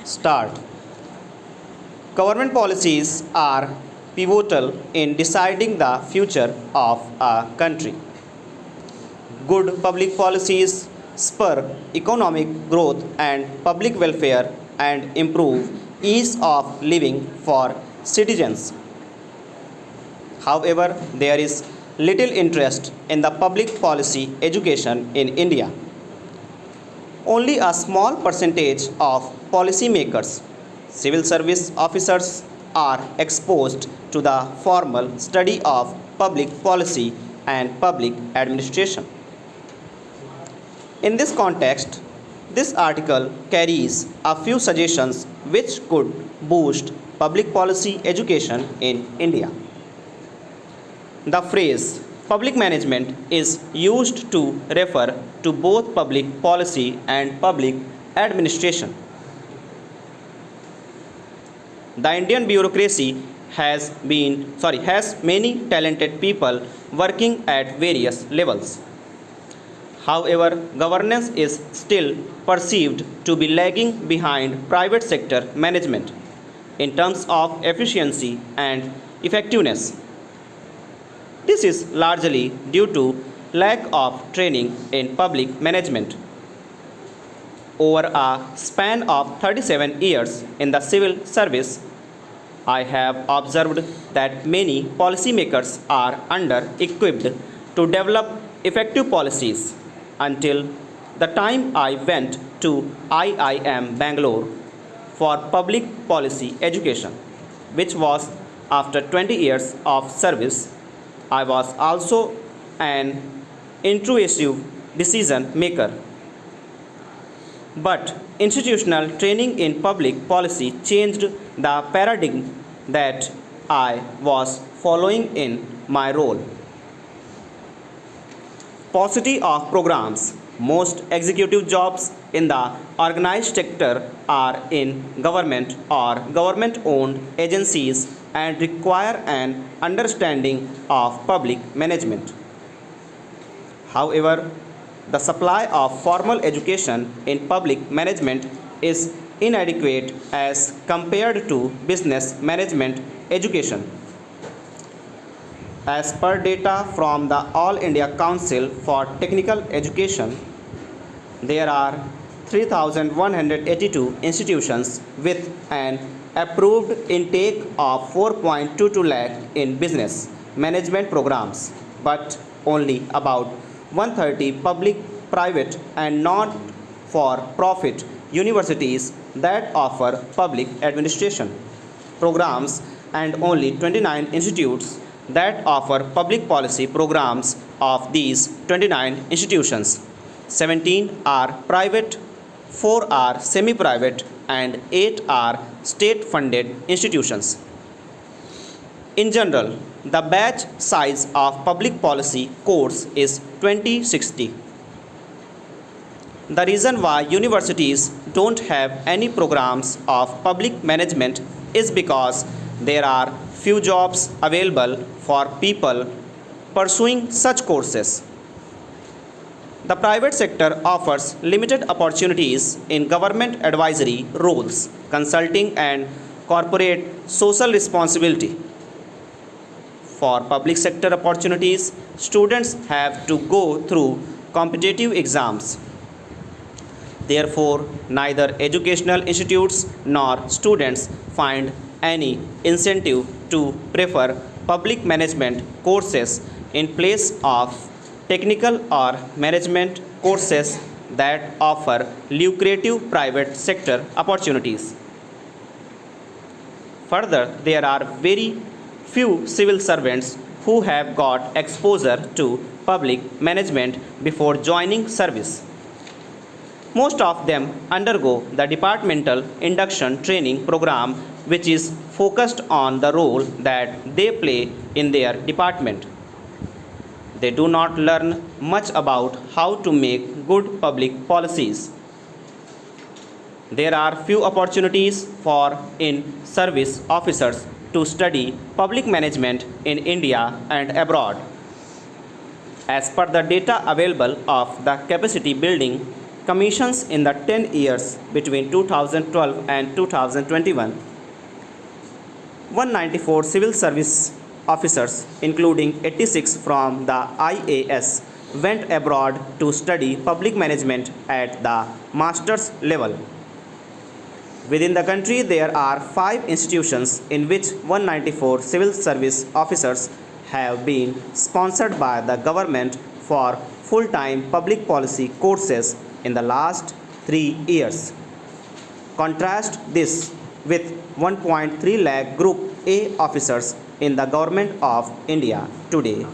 Start. Government policies are pivotal in deciding the future of a country. Good public policies spur economic growth and public welfare and improve ease of living for citizens. However, there is little interest in the public policy education in India. Only a small percentage of policymakers, civil service officers, are exposed to the formal study of public policy and public administration. In this context, this article carries a few suggestions which could boost public policy education in India. The phrase public management is used to refer to both public policy and public administration. The Indian bureaucracy has many talented people working at various levels. However, governance is still perceived to be lagging behind private sector management in terms of efficiency and effectiveness. This is largely due to lack of training in public management. Over a span of 37 years in the civil service, I have observed that many policymakers are under equipped to develop effective policies until the time I went to IIM Bangalore for public policy education, which was after 20 years of service. I was also an intrusive decision maker. But institutional training in public policy changed the paradigm that I was following in my role. Paucity of programs. Most executive jobs in the organized sector are in government or government owned agencies and require an understanding of public management. However, the supply of formal education in public management is inadequate as compared to business management education. As per data from the All India Council for Technical Education, there are 3,182 institutions with an approved intake of 4.22 lakh in business management programs, but only about 130 public, private, and not for profit universities that offer public administration programs, and only 29 institutes that offer public policy programs. Of these 29 institutions, 17 are private, 4 are semi private, and 8 are state funded institutions. In general, the batch size of public policy course is 2060. The reason why universities don't have any programs of public management is because there are few jobs available for people pursuing such courses. The private sector offers limited opportunities in government advisory roles, consulting, and corporate social responsibility. For public sector opportunities, students have to go through competitive exams. Therefore, neither educational institutes nor students find any incentive to prefer public management courses in place of technical or management courses that offer lucrative private sector opportunities. Further, there are very few civil servants who have got exposure to public management before joining service. Most of them undergo the departmental induction training program, which is focused on the role that they play in their department. They do not learn much about how to make good public policies. There are few opportunities for in service officers to study public management in India and abroad. As per the data available of the capacity building commissions in the 10 years between 2012 and 2021. 194 civil service officers, including 86 from the IAS, went abroad to study public management at the master's level. Within the country, there are 5 institutions in which 194 civil service officers have been sponsored by the government for full-time public policy courses in the last 3 years. Contrast this with 1.3 lakh Group A officers in the Government of India today.